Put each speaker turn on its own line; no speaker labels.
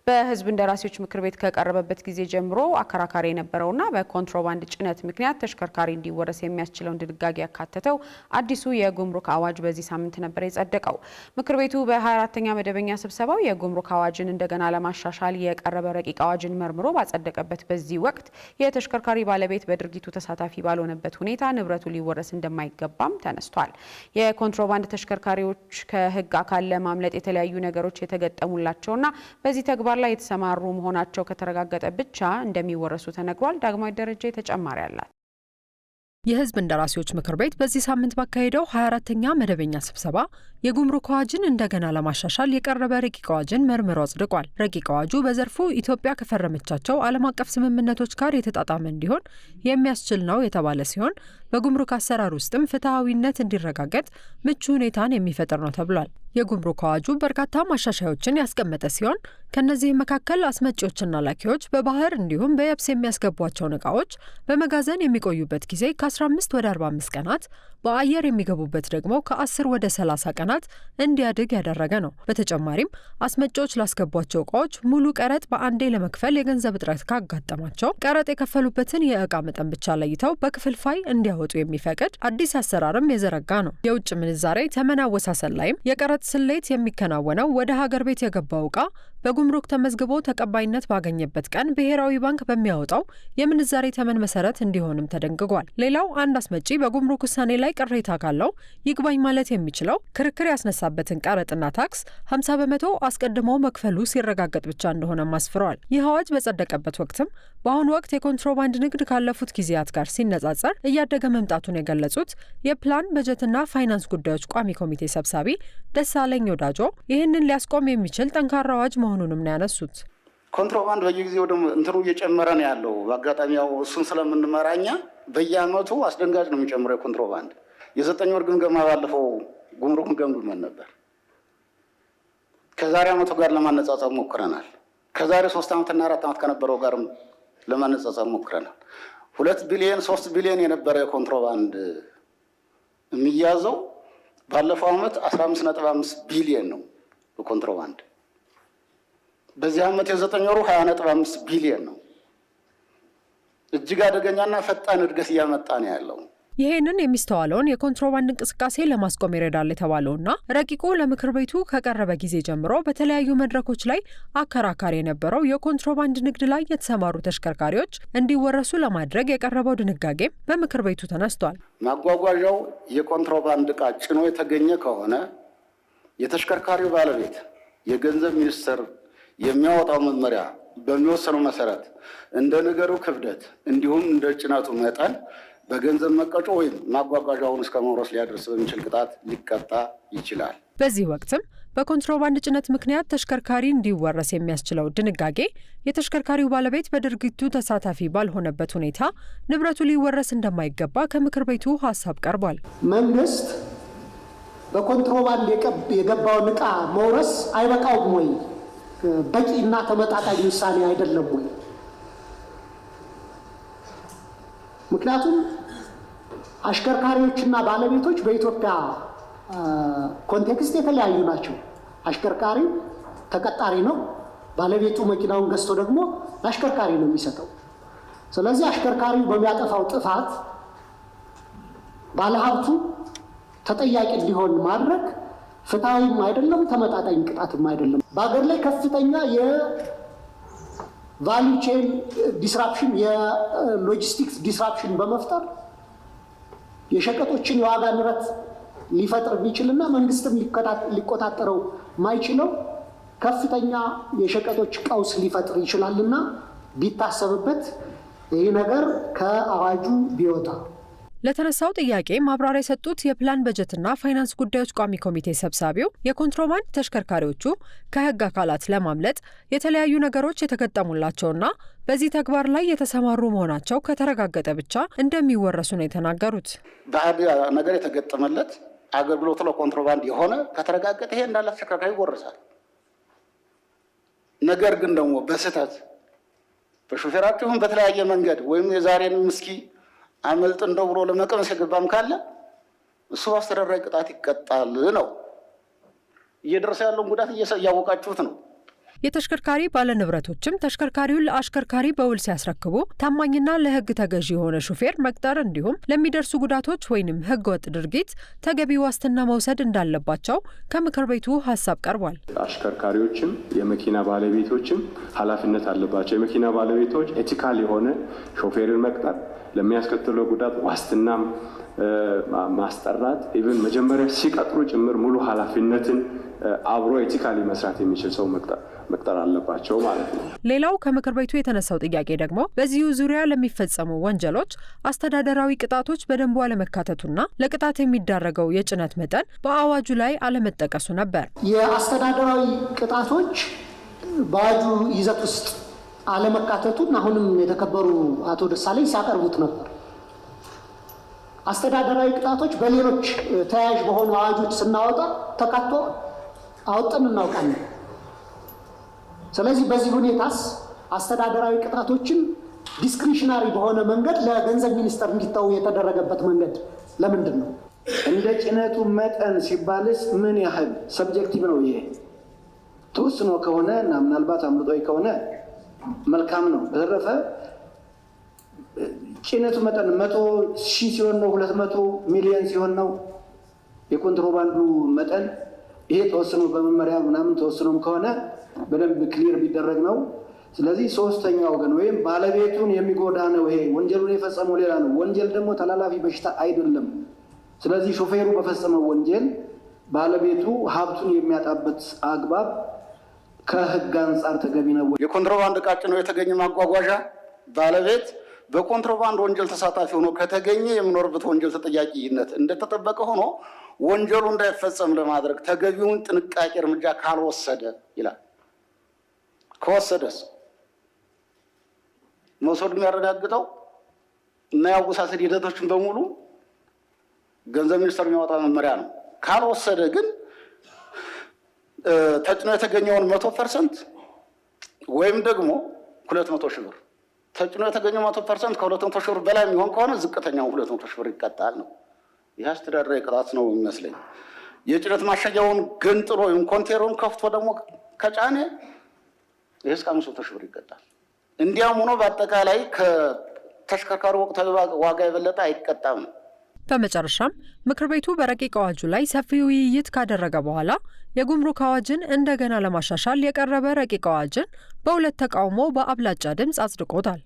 በህዝብ እንደራሴዎች ምክር ቤት ከቀረበበት ጊዜ ጀምሮ አከራካሪ የነበረውና በኮንትሮባንድ ጭነት ምክንያት ተሽከርካሪ እንዲወረስ የሚያስችለውን ድንጋጌ ያካተተው አዲሱ የጉምሩክ አዋጅ በዚህ ሳምንት ነበር የጸደቀው። ምክር ቤቱ በ24ኛ መደበኛ ስብሰባው የጉምሩክ አዋጅን እንደገና ለማሻሻል የቀረበ ረቂቅ አዋጅን መርምሮ ባጸደቀበት በዚህ ወቅት የተሽከርካሪ ባለቤት በድርጊቱ ተሳታፊ ባልሆነበት ሁኔታ ንብረቱ ሊወረስ እንደማይገባም ተነስቷል። የኮንትሮባንድ ተሽከርካሪዎች ከህግ አካል ለማምለጥ የተለያዩ ነገሮች የተገጠሙላቸውና በዚህ ተግባር ላይ የተሰማሩ መሆናቸው ከተረጋገጠ ብቻ እንደሚወረሱ ተነግሯል። ዳግማዊ ደረጃ ተጨማሪ አላት።
የህዝብ እንደራሴዎች ምክር ቤት በዚህ ሳምንት ባካሄደው 24ኛ መደበኛ ስብሰባ የጉምሩክ አዋጅን እንደገና ለማሻሻል የቀረበ ረቂቅ አዋጅን መርምሮ አጽድቋል። ረቂቅ አዋጁ በዘርፉ ኢትዮጵያ ከፈረመቻቸው ዓለም አቀፍ ስምምነቶች ጋር የተጣጣመ እንዲሆን የሚያስችል ነው የተባለ ሲሆን በጉምሩክ አሰራር ውስጥም ፍትሐዊነት እንዲረጋገጥ ምቹ ሁኔታን የሚፈጥር ነው ተብሏል። የጉምሩክ አዋጁ በርካታ ማሻሻያዎችን ያስቀመጠ ሲሆን ከነዚህ መካከል አስመጪዎችና ላኪዎች በባህር እንዲሁም በየብስ የሚያስገቧቸውን ዕቃዎች በመጋዘን የሚቆዩበት ጊዜ ከ15 ወደ 45 ቀናት፣ በአየር የሚገቡበት ደግሞ ከ10 ወደ 30 ቀናት እንዲያድግ ያደረገ ነው። በተጨማሪም አስመጪዎች ላስገቧቸው ዕቃዎች ሙሉ ቀረጥ በአንዴ ለመክፈል የገንዘብ እጥረት ካጋጠማቸው ቀረጥ የከፈሉበትን የዕቃ መጠን ብቻ ለይተው በክፍልፋይ እንዲያወጡ የሚፈቅድ አዲስ አሰራርም የዘረጋ ነው። የውጭ ምንዛሬ ተመን አወሳሰን ላይም የቀረጥ ስሌት የሚከናወነው ወደ ሀገር ቤት የገባው ዕቃ በጉምሩክ ተመዝግቦ ተቀባይነት ባገኘበት ቀን ብሔራዊ ባንክ በሚያወጣው የምንዛሬ ተመን መሰረት እንዲሆንም ተደንግጓል። ሌላው አንድ አስመጪ በጉምሩክ ውሳኔ ላይ ቅሬታ ካለው ይግባኝ ማለት የሚችለው ክርክር ያስነሳበትን ቀረጥና ታክስ 50 በመቶ አስቀድሞ መክፈሉ ሲረጋገጥ ብቻ እንደሆነም አስፍረዋል። ይህ አዋጅ በጸደቀበት ወቅትም በአሁኑ ወቅት የኮንትሮባንድ ንግድ ካለፉት ጊዜያት ጋር ሲነጻጸር እያደገ መምጣቱን የገለጹት የፕላን በጀትና ፋይናንስ ጉዳዮች ቋሚ ኮሚቴ ሰብሳቢ ደሳለኝ ወዳጆ ይህንን ሊያስቆም የሚችል ጠንካራ አዋጅ መሆኑንም ነው ያነሱት።
ኮንትሮባንድ በየጊዜው እንትኑ እየጨመረ ነው ያለው። በአጋጣሚ ያው እሱን ስለምንመራኛ በየአመቱ አስደንጋጭ ነው የሚጨምረው የኮንትሮባንድ። የ9 ወር ግምገማ ባለፈው ጉምሩክን ገምግመን ነበር። ከዛሬ አመቱ ጋር ለማነጻጸር ሞክረናል። ከዛሬ 3 አመትና 4 አመት ከነበረው ጋርም ለማነጻጸር ሞክረናል። 2 ቢሊዮን 3 ቢሊዮን የነበረ የኮንትሮባንድ የሚያዘው ባለፈው አመት 15.5 ቢሊዮን ነው በኮንትሮባንድ። በዚህ አመት የ9 ወሩ 20.5 ቢሊዮን ነው። እጅግ አደገኛና ፈጣን እድገት እያመጣ ነው ያለው።
ይሄንን የሚስተዋለውን የኮንትሮባንድ እንቅስቃሴ ለማስቆም ይረዳል የተባለውና ረቂቁ ለምክር ቤቱ ከቀረበ ጊዜ ጀምሮ በተለያዩ መድረኮች ላይ አከራካሪ የነበረው የኮንትሮባንድ ንግድ ላይ የተሰማሩ ተሽከርካሪዎች እንዲወረሱ ለማድረግ የቀረበው ድንጋጌም በምክር ቤቱ ተነስቷል።
ማጓጓዣው የኮንትሮባንድ ዕቃ ጭኖ የተገኘ ከሆነ የተሽከርካሪው ባለቤት የገንዘብ ሚኒስቴር የሚያወጣው መመሪያ በሚወሰነው መሰረት እንደ ነገሩ ክብደት እንዲሁም እንደ ጭነቱ መጠን በገንዘብ መቀጮ ወይም ማጓጓዣውን እስከ መውረስ ሊያደርስ በሚችል ቅጣት ሊቀጣ ይችላል።
በዚህ ወቅትም በኮንትሮባንድ ጭነት ምክንያት ተሽከርካሪ እንዲወረስ የሚያስችለው ድንጋጌ የተሽከርካሪው ባለቤት በድርጊቱ ተሳታፊ ባልሆነበት ሁኔታ ንብረቱ ሊወረስ እንደማይገባ ከምክር ቤቱ ሀሳብ ቀርቧል።
መንግስት በኮንትሮባንድ የገባውን ዕቃ መውረስ አይበቃውም ወይ? በቂና ተመጣጣኝ ውሳኔ አይደለም ወይ? ምክንያቱም አሽከርካሪዎችና ባለቤቶች በኢትዮጵያ ኮንቴክስት የተለያዩ ናቸው። አሽከርካሪው ተቀጣሪ ነው። ባለቤቱ መኪናውን ገዝቶ ደግሞ ለአሽከርካሪ ነው የሚሰጠው። ስለዚህ አሽከርካሪው በሚያጠፋው ጥፋት ባለሀብቱ ተጠያቂ እንዲሆን ማድረግ ፍትሐዊም አይደለም፣ ተመጣጣኝ ቅጣትም አይደለም። በሀገር ላይ ከፍተኛ የቫልዩ ቼን ዲስራፕሽን፣ የሎጂስቲክስ ዲስራፕሽን በመፍጠር የሸቀጦችን የዋጋ ንረት ሊፈጥር የሚችልና መንግስትም ሊቆጣጠረው ማይችለው ከፍተኛ የሸቀጦች ቀውስ ሊፈጥር ይችላልና ቢታሰብበት ይህ ነገር ከአዋጁ ቢወጣ።
ለተነሳው ጥያቄ ማብራሪያ የሰጡት የፕላን በጀትና ፋይናንስ ጉዳዮች ቋሚ ኮሚቴ ሰብሳቢው የኮንትሮባንድ ተሽከርካሪዎቹ ከህግ አካላት ለማምለጥ የተለያዩ ነገሮች የተገጠሙላቸውና በዚህ ተግባር ላይ የተሰማሩ መሆናቸው ከተረጋገጠ ብቻ እንደሚወረሱ ነው የተናገሩት።
በአንድ ነገር የተገጠመለት አገልግሎቱ ለኮንትሮባንድ የሆነ ከተረጋገጠ ይሄ እንዳለ ተሽከርካሪ ይወረሳል። ነገር ግን ደግሞ በስህተት በሹፌራችሁም በተለያየ መንገድ ወይም የዛሬን ምስኪ አመልጥ እንደው ብሎ ለመቀመስ የገባም ካለ እሱ አስተዳደራዊ ቅጣት ይቀጣል ነው። እየደረሰ ያለውን ጉዳት እያወቃችሁት ነው።
የተሽከርካሪ ባለንብረቶችም ተሽከርካሪውን ለአሽከርካሪ በውል ሲያስረክቡ ታማኝና ለሕግ ተገዢ የሆነ ሹፌር መቅጠር እንዲሁም ለሚደርሱ ጉዳቶች ወይንም ሕገወጥ ድርጊት ተገቢ ዋስትና መውሰድ እንዳለባቸው ከምክር ቤቱ ሀሳብ ቀርቧል።
አሽከርካሪዎችም የመኪና ባለቤቶችም ኃላፊነት አለባቸው። የመኪና ባለቤቶች ኤቲካል የሆነ ሾፌርን መቅጠር፣ ለሚያስከትለው ጉዳት ዋስትና ማስጠራት፣ ኢቭን መጀመሪያ ሲቀጥሩ ጭምር ሙሉ ኃላፊነትን አብሮ ኤቲካሊ መስራት የሚችል ሰው መቅጠር አለባቸው ማለት ነው።
ሌላው ከምክር ቤቱ የተነሳው ጥያቄ ደግሞ በዚሁ ዙሪያ ለሚፈጸሙ ወንጀሎች አስተዳደራዊ ቅጣቶች በደንቡ አለመካተቱና ለቅጣት የሚዳረገው የጭነት መጠን በአዋጁ ላይ አለመጠቀሱ ነበር።
የአስተዳደራዊ ቅጣቶች በአዋጁ ይዘት ውስጥ አለመካተቱን አሁንም የተከበሩ አቶ ደሳለኝ ሲያቀርቡት ነበር። አስተዳደራዊ ቅጣቶች በሌሎች ተያያዥ በሆኑ አዋጆች ስናወጣ ተካቶ አውጥተን እናውቃለን። ስለዚህ በዚህ ሁኔታስ አስተዳደራዊ ቅጣቶችን ዲስክሪሽናሪ በሆነ መንገድ ለገንዘብ ሚኒስቴር እንዲተው የተደረገበት መንገድ ለምንድን ነው?
እንደ ጭነቱ መጠን ሲባልስ ምን ያህል ሰብጀክቲቭ ነው? ይሄ ተወስኖ ከሆነ እና ምናልባት አምልጦ ከሆነ መልካም ነው። በተረፈ ጭነቱ መጠን 100,000 ሲሆን ነው 200 ሚሊዮን ሲሆን ነው የኮንትሮባንዱ መጠን። ይሄ ተወስኖ በመመሪያ ምናምን ተወስኖም ከሆነ በደንብ ክሊር ቢደረግ ነው። ስለዚህ ሶስተኛ ወገን ወይም ባለቤቱን የሚጎዳ ነው። ይሄ ወንጀሉን የፈጸመው ሌላ ነው። ወንጀል ደግሞ ተላላፊ በሽታ አይደለም። ስለዚህ ሾፌሩ በፈጸመው ወንጀል ባለቤቱ ሀብቱን የሚያጣበት አግባብ ከሕግ አንጻር ተገቢ ነው።
የኮንትሮባንድ ዕቃ ጭኖ የተገኘ ማጓጓዣ ባለቤት በኮንትሮባንድ ወንጀል ተሳታፊ ሆኖ ከተገኘ የሚኖርበት ወንጀል ተጠያቂነት እንደተጠበቀ ሆኖ ወንጀሉ እንዳይፈጸም ለማድረግ ተገቢውን ጥንቃቄ እርምጃ ካልወሰደ ይላል። ከወሰደስ መውሰዱ የሚያረጋግጠው እና ያወሳሰድ ሂደቶችን በሙሉ ገንዘብ ሚኒስቴር የሚያወጣ መመሪያ ነው። ካልወሰደ ግን ተጭኖ የተገኘውን 100% ወይም ደግሞ 200 ሺህ ብር ተጭኖ የተገኘው 100% ከ200 ሺህ ብር በላይ የሚሆን ከሆነ ዝቅተኛው 200 ሺህ ብር ይቀጣል ነው። ይህ አስተዳደራዊ ቅጣት ነው የሚመስለኝ። የጭነት ማሸጊያውን ገንጥሎ ወይም ኮንቴነሩን ከፍቶ ደግሞ ከጫነ ይህ እስከ 500 ሺህ ብር ይቀጣል። እንዲያም ሆኖ በአጠቃላይ ከተሽከርካሪ ወቅታዊ ዋጋ የበለጠ አይቀጣም ነው።
በመጨረሻም ምክር ቤቱ በረቂቅ አዋጁ ላይ ሰፊ ውይይት ካደረገ በኋላ የጉምሩክ አዋጅን እንደገና ለማሻሻል የቀረበ ረቂቅ አዋጅን በሁለት ተቃውሞ በአብላጫ ድምፅ አጽድቆታል።